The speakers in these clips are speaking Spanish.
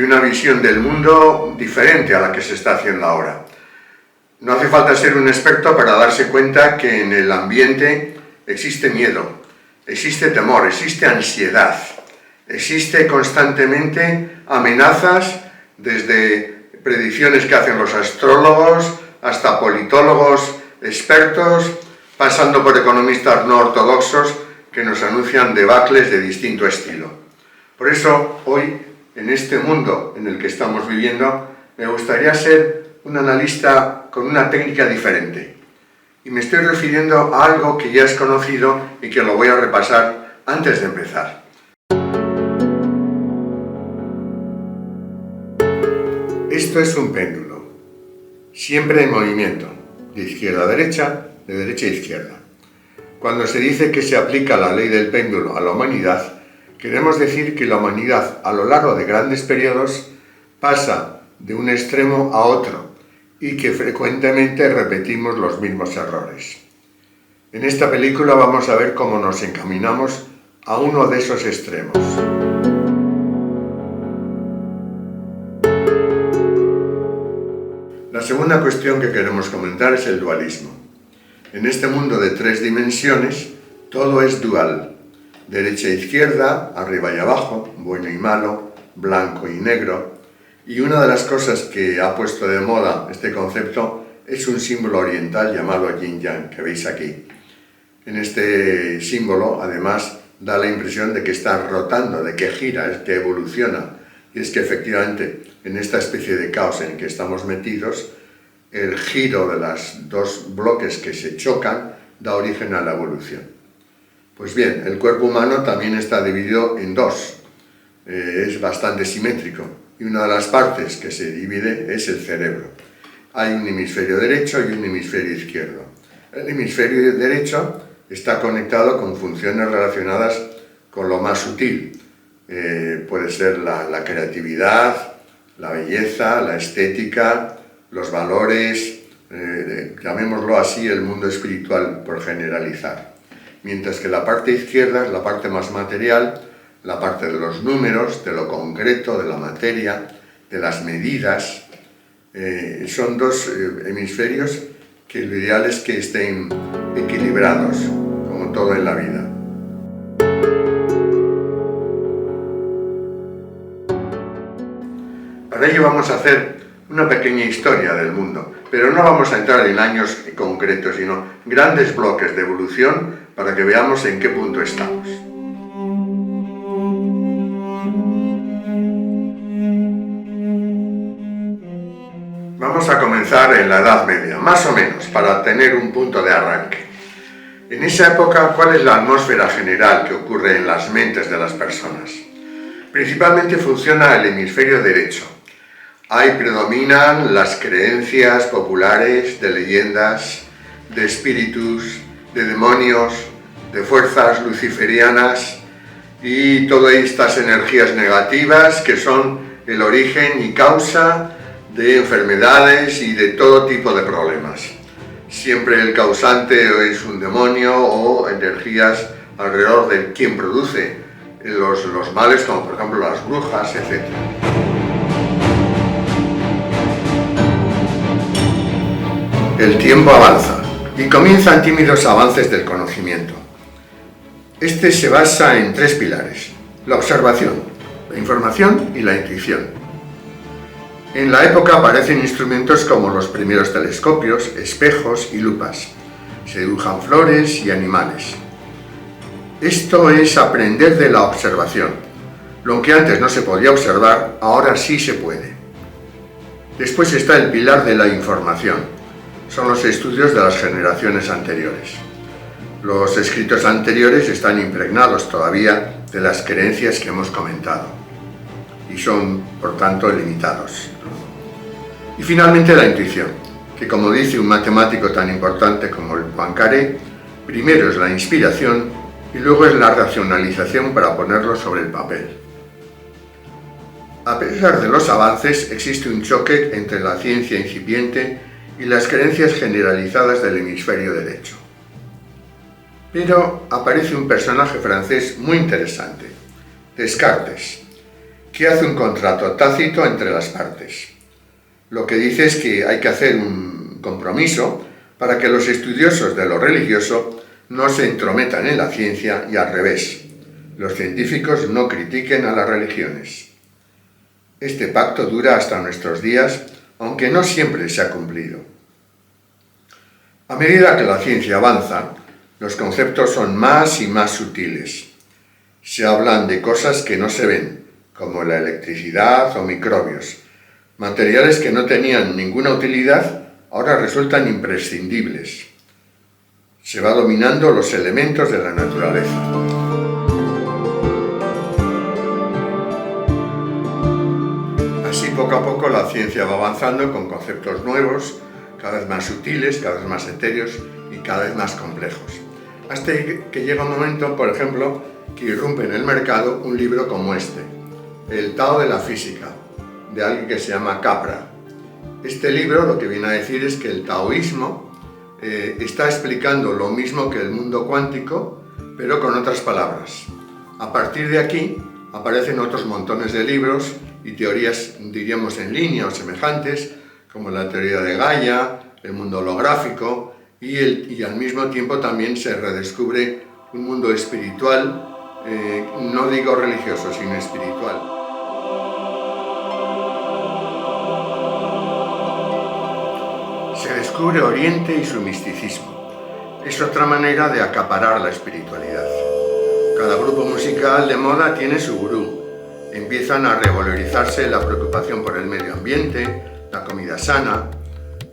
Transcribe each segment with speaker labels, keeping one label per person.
Speaker 1: una visión del mundo diferente a la que se está haciendo ahora. No hace falta ser un experto para darse cuenta que en el ambiente existe miedo, existe temor, existe ansiedad, existe constantemente amenazas desde predicciones que hacen los astrólogos hasta politólogos, expertos, pasando por economistas no ortodoxos que nos anuncian debacles de distinto estilo. Por eso, hoy, en este mundo en el que estamos viviendo, me gustaría ser un analista con una técnica diferente. Y me estoy refiriendo a algo que ya es conocido y que lo voy a repasar antes de empezar. Esto es un péndulo, siempre en movimiento, de izquierda a derecha, de derecha a izquierda. Cuando se dice que se aplica la ley del péndulo a la humanidad, queremos decir que la humanidad a lo largo de grandes periodos pasa de un extremo a otro y que frecuentemente repetimos los mismos errores. En esta película vamos a ver cómo nos encaminamos a uno de esos extremos. La segunda cuestión que queremos comentar es el dualismo. En este mundo de 3 dimensiones, todo es dual. Derecha e izquierda, arriba y abajo, bueno y malo, blanco y negro. Y una de las cosas que ha puesto de moda este concepto es un símbolo oriental llamado Yin-Yang, que veis aquí. En este símbolo, además, da la impresión de que está rotando, de que gira, es que evoluciona. Y es que efectivamente, en esta especie de caos en que estamos metidos, el giro de los 2 bloques que se chocan da origen a la evolución. Pues bien, el cuerpo humano también está dividido en 2. Es bastante simétrico. Y una de las partes que se divide es el cerebro. Hay un hemisferio derecho y un hemisferio izquierdo. El hemisferio derecho está conectado con funciones relacionadas con lo más sutil. Puede ser la creatividad, la belleza, la estética, los valores, llamémoslo así, el mundo espiritual por generalizar. Mientras que la parte izquierda es la parte más material, la parte de los números, de lo concreto, de la materia, de las medidas. Son 2 hemisferios que lo ideal es que estén equilibrados, como todo en la vida. Para ello vamos a hacer una pequeña historia del mundo, pero no vamos a entrar en años concretos, sino grandes bloques de evolución para que veamos en qué punto estamos. Vamos a comenzar en la Edad Media, más o menos, para tener un punto de arranque. En esa época, ¿cuál es la atmósfera general que ocurre en las mentes de las personas? Principalmente funciona el hemisferio derecho. Ahí predominan las creencias populares de leyendas, de espíritus, de demonios, de fuerzas luciferianas y todas estas energías negativas que son el origen y causa de enfermedades y de todo tipo de problemas. Siempre el causante es un demonio o energías alrededor de quien produce los males, como por ejemplo las brujas, etc. El tiempo avanza y comienzan tímidos avances del conocimiento. Este se basa en 3 pilares: la observación, la información y la intuición. En la época aparecen instrumentos como los primeros telescopios, espejos y lupas. Se dibujan flores y animales. Esto es aprender de la observación. Lo que antes no se podía observar, ahora sí se puede. Después está el pilar de la información. Son los estudios de las generaciones anteriores. Los escritos anteriores están impregnados todavía de las creencias que hemos comentado y son, por tanto, limitados. Y finalmente la intuición, que como dice un matemático tan importante como el Poincaré, primero es la inspiración y luego es la racionalización para ponerlo sobre el papel. A pesar de los avances, existe un choque entre la ciencia incipiente y las creencias generalizadas del hemisferio derecho. Pero aparece un personaje francés muy interesante, Descartes, ¿Qué hace un contrato tácito entre las partes? Lo que dice es que hay que hacer un compromiso para que los estudiosos de lo religioso no se entrometan en la ciencia y al revés, los científicos no critiquen a las religiones. Este pacto dura hasta nuestros días, aunque no siempre se ha cumplido. A medida que la ciencia avanza, los conceptos son más y más sutiles. Se hablan de cosas que no se ven, como la electricidad o microbios. Materiales que no tenían ninguna utilidad ahora resultan imprescindibles. Se va dominando los elementos de la naturaleza. Así poco a poco la ciencia va avanzando con conceptos nuevos, cada vez más sutiles, cada vez más etéreos y cada vez más complejos. Hasta que llega un momento, por ejemplo, que irrumpe en el mercado un libro como este, El Tao de la Física, de alguien que se llama Capra. Este libro lo que viene a decir es que el taoísmo está explicando lo mismo que el mundo cuántico, pero con otras palabras. A partir de aquí aparecen otros montones de libros y teorías, diríamos, en línea o semejantes, como la teoría de Gaia, el mundo holográfico, y al mismo tiempo también se redescubre un mundo espiritual, no digo religioso, sino espiritual. Se descubre Oriente y su misticismo. Es otra manera de acaparar la espiritualidad. Cada grupo musical de moda tiene su gurú. Empiezan a revalorizarse la preocupación por el medio ambiente, la comida sana.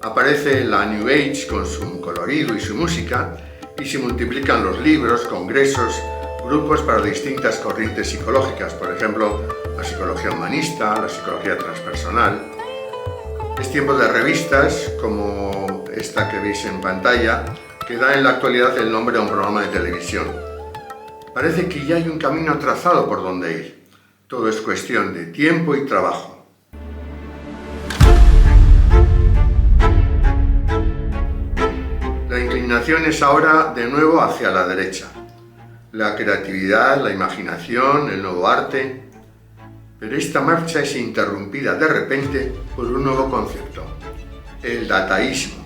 Speaker 1: Aparece la New Age con su colorido y su música, y se multiplican los libros, congresos, grupos para distintas corrientes psicológicas, por ejemplo, la psicología humanista, la psicología transpersonal. Es tiempo de revistas, como esta que veis en pantalla, que da en la actualidad el nombre a un programa de televisión. Parece que ya hay un camino trazado por donde ir. Todo es cuestión de tiempo y trabajo. La inclinación es ahora de nuevo hacia la derecha. La creatividad, la imaginación, el nuevo arte. Pero esta marcha es interrumpida de repente por un nuevo concepto, el dataísmo.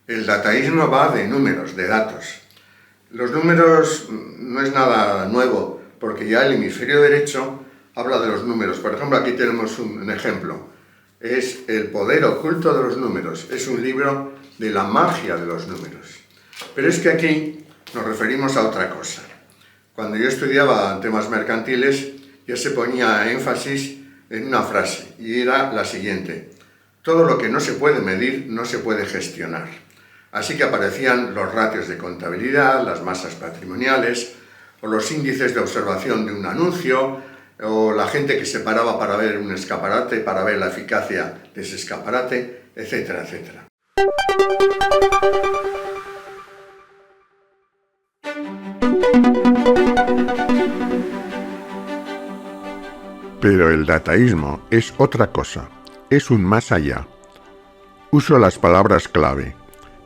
Speaker 1: El dataísmo va de números, de datos. Los números no es nada nuevo, porque ya el hemisferio derecho habla de los números. Por ejemplo, aquí tenemos un ejemplo. Es El poder oculto de los números. Es un libro de la magia de los números. Pero es que aquí nos referimos a otra cosa. Cuando yo estudiaba temas mercantiles, ya se ponía énfasis en una frase, y era la siguiente: todo lo que no se puede medir no se puede gestionar. Así que aparecían los ratios de contabilidad, las masas patrimoniales, o los índices de observación de un anuncio, o la gente que se paraba para ver un escaparate, para ver la eficacia de ese escaparate, etcétera, etcétera.
Speaker 2: Pero el dataísmo es otra cosa, es un más allá. Uso las palabras clave: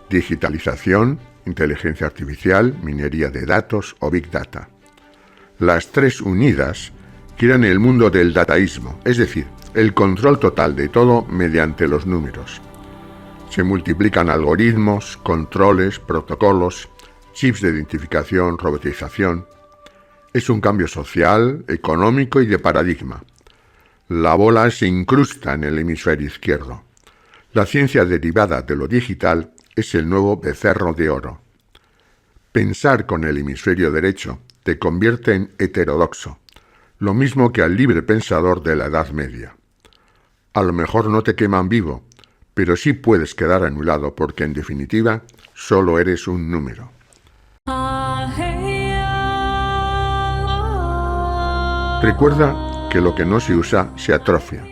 Speaker 2: digitalización, inteligencia artificial, minería de datos o Big Data. Las tres unidas crean el mundo del dataísmo, es decir, el control total de todo mediante los números. Se multiplican algoritmos, controles, protocolos, chips de identificación, robotización. Es un cambio social, económico y de paradigma. La bola se incrusta en el hemisferio izquierdo. La ciencia derivada de lo digital es el nuevo becerro de oro. Pensar con el hemisferio derecho te convierte en heterodoxo, lo mismo que al libre pensador de la Edad Media. A lo mejor no te queman vivo, pero sí puedes quedar anulado porque, en definitiva, solo eres un número. Recuerda que lo que no se usa se atrofia,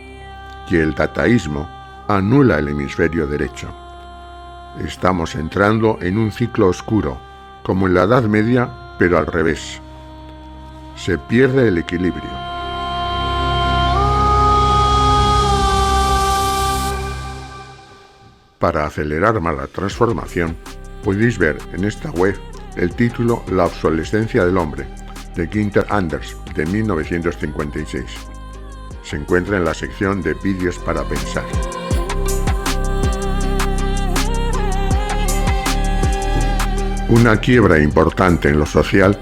Speaker 2: que el dataísmo anula el hemisferio derecho. Estamos entrando en un ciclo oscuro, como en la Edad Media, pero al revés. Se pierde el equilibrio. Para acelerar más la transformación, podéis ver en esta web el título La obsolescencia del hombre, de Günther Anders, de 1956. Se encuentra en la sección de vídeos para pensar. Una quiebra importante en lo social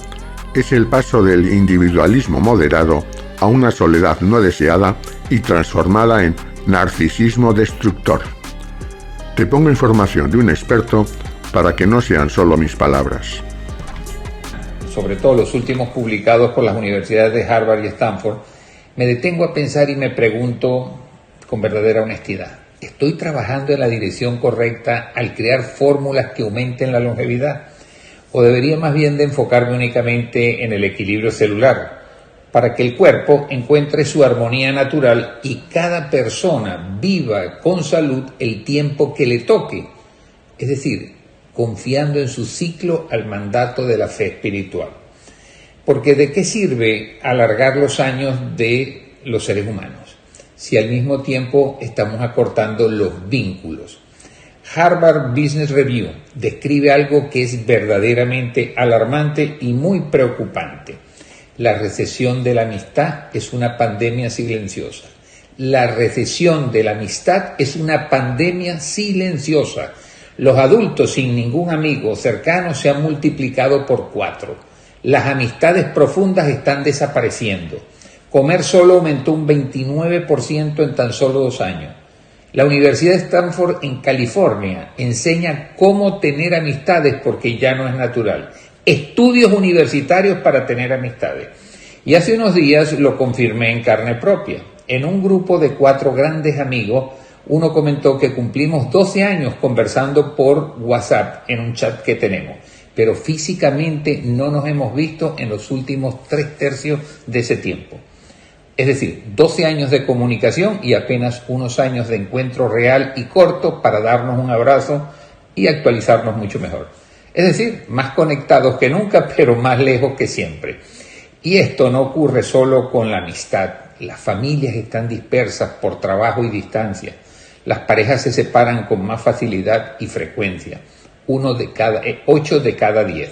Speaker 2: es el paso del individualismo moderado a una soledad no deseada y transformada en narcisismo destructor. Te pongo información de un experto para que no sean solo mis palabras.
Speaker 3: Sobre todo los últimos publicados por las universidades de Harvard y Stanford, me detengo a pensar y me pregunto con verdadera honestidad, ¿estoy trabajando en la dirección correcta al crear fórmulas que aumenten la longevidad? ¿O debería más bien de enfocarme únicamente en el equilibrio celular, para que el cuerpo encuentre su armonía natural y cada persona viva con salud el tiempo que le toque? Es decir, confiando en su ciclo al mandato de la fe espiritual. Porque ¿de qué sirve alargar los años de los seres humanos si al mismo tiempo estamos acortando los vínculos? Harvard Business Review describe algo que es verdaderamente alarmante y muy preocupante. La recesión de la amistad es una pandemia silenciosa. La recesión de la amistad es una pandemia silenciosa. Los adultos sin ningún amigo cercano se han multiplicado por 4. Las amistades profundas están desapareciendo. Comer solo aumentó un 29% en tan solo 2 años. La Universidad de Stanford en California enseña cómo tener amistades porque ya no es natural. Estudios universitarios para tener amistades. Y hace unos días lo confirmé en carne propia. En un grupo de 4 grandes amigos, uno comentó que cumplimos 12 años conversando por WhatsApp en un chat que tenemos, pero físicamente no nos hemos visto en los últimos 3/3 de ese tiempo. Es decir, 12 años de comunicación y apenas unos años de encuentro real y corto para darnos un abrazo y actualizarnos mucho mejor. Es decir, más conectados que nunca, pero más lejos que siempre. Y esto no ocurre solo con la amistad. Las familias están dispersas por trabajo y distancia. Las parejas se separan con más facilidad y frecuencia. 8 de cada 10.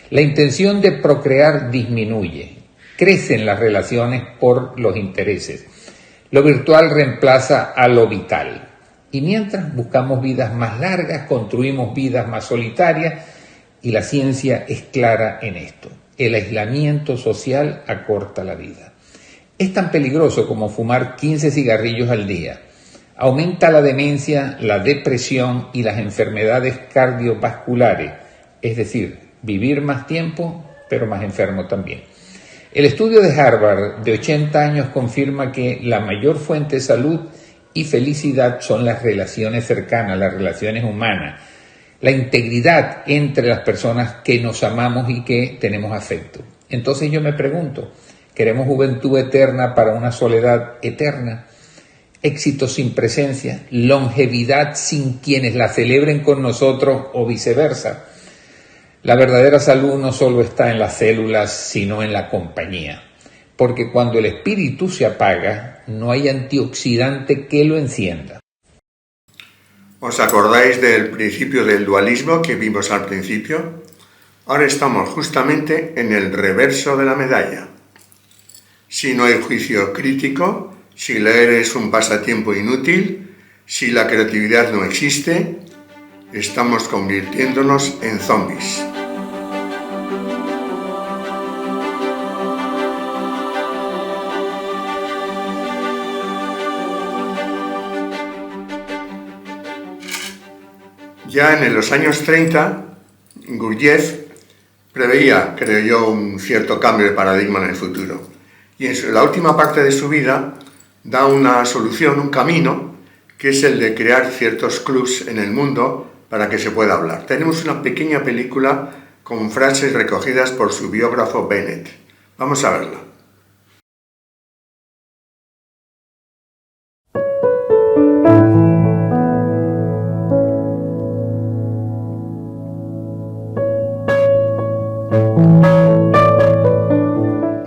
Speaker 3: La intención de procrear disminuye. Crecen las relaciones por los intereses. Lo virtual reemplaza a lo vital. Y mientras buscamos vidas más largas, construimos vidas más solitarias, y la ciencia es clara en esto. El aislamiento social acorta la vida. Es tan peligroso como fumar 15 cigarrillos al día. Aumenta la demencia, la depresión y las enfermedades cardiovasculares. Es decir, vivir más tiempo, pero más enfermo también. El estudio de Harvard de 80 años confirma que la mayor fuente de salud y felicidad son las relaciones cercanas, las relaciones humanas, la integridad entre las personas que nos amamos y que tenemos afecto. Entonces yo me pregunto, ¿queremos juventud eterna para una soledad eterna? Éxito sin presencia, longevidad sin quienes la celebren con nosotros o viceversa. La verdadera salud no solo está en las células, sino en la compañía. Porque cuando el espíritu se apaga, no hay antioxidante que lo encienda.
Speaker 1: ¿Os acordáis del principio del dualismo que vimos al principio? Ahora estamos justamente en el reverso de la medalla. Si no hay juicio crítico, si leer es un pasatiempo inútil, si la creatividad no existe, estamos convirtiéndonos en zombies. Ya en los años 30, Gurdjieff preveía, creo yo, un cierto cambio de paradigma en el futuro. Y en la última parte de su vida da una solución, un camino, que es el de crear ciertos clubs en el mundo para que se pueda hablar. Tenemos una pequeña película con frases recogidas por su biógrafo Bennett. Vamos a verla.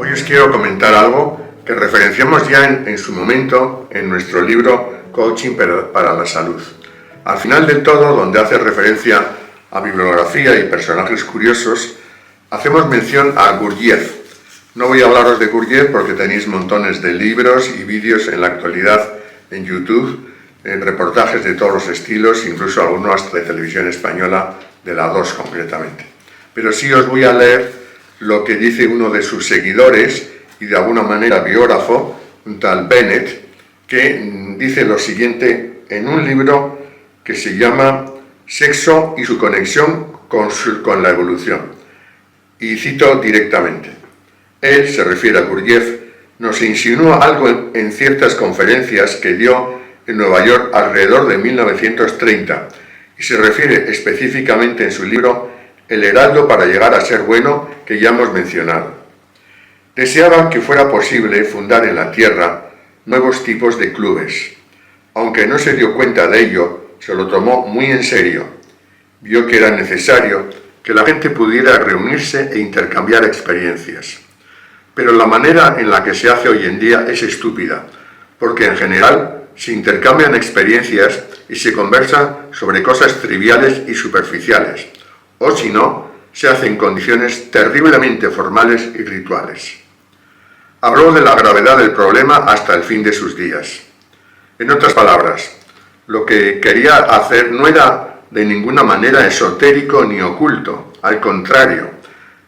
Speaker 1: Hoy os quiero comentar algo que referenciamos ya en su momento en nuestro libro Coaching para la Salud. Al final del todo, donde hace referencia a bibliografía y personajes curiosos, hacemos mención a Gurdjieff. No voy a hablaros de Gurdjieff porque tenéis montones de libros y vídeos en la actualidad en YouTube, en reportajes de todos los estilos, incluso algunos hasta de televisión española, de la 2 concretamente. Pero sí os voy a leer lo que dice uno de sus seguidores y de alguna manera biógrafo, un tal Bennett, que dice lo siguiente en un libro que se llama Sexo y su conexión con la evolución. Y cito directamente. Él, se refiere a Gurdjieff, nos insinúa algo en ciertas conferencias que dio en Nueva York alrededor de 1930 y se refiere específicamente en su libro El Heraldo para llegar a ser bueno, que ya hemos mencionado. Deseaba que fuera posible fundar en la Tierra nuevos tipos de clubes. Aunque no se dio cuenta de ello, se lo tomó muy en serio. Vio que era necesario que la gente pudiera reunirse e intercambiar experiencias. Pero la manera en la que se hace hoy en día es estúpida, porque en general se intercambian experiencias y se conversa sobre cosas triviales y superficiales, o si no, se hace en condiciones terriblemente formales y rituales. Habló de la gravedad del problema hasta el fin de sus días. En otras palabras, lo que quería hacer no era de ninguna manera esotérico ni oculto, al contrario,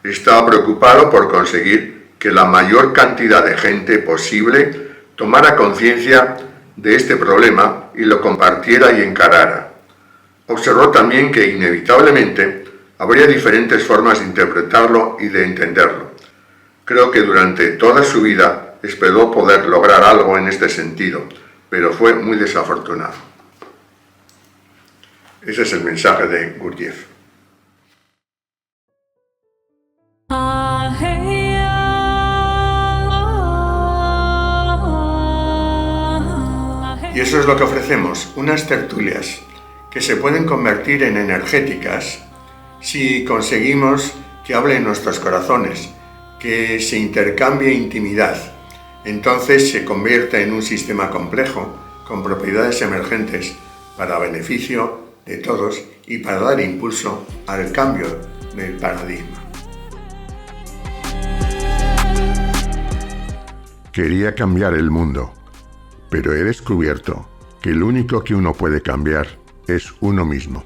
Speaker 1: estaba preocupado por conseguir que la mayor cantidad de gente posible tomara conciencia de este problema y lo compartiera y encarara. Observó también que inevitablemente habría diferentes formas de interpretarlo y de entenderlo. Creo que durante toda su vida esperó poder lograr algo en este sentido, pero fue muy desafortunado. Ese es el mensaje de Gurdjieff. Y eso es lo que ofrecemos, unas tertulias que se pueden convertir en energéticas si conseguimos que hablen nuestros corazones, que se intercambie intimidad. Entonces se convierte en un sistema complejo con propiedades emergentes para beneficio de todos y para dar impulso al cambio del paradigma.
Speaker 2: Quería cambiar el mundo, pero he descubierto que lo único que uno puede cambiar es uno mismo.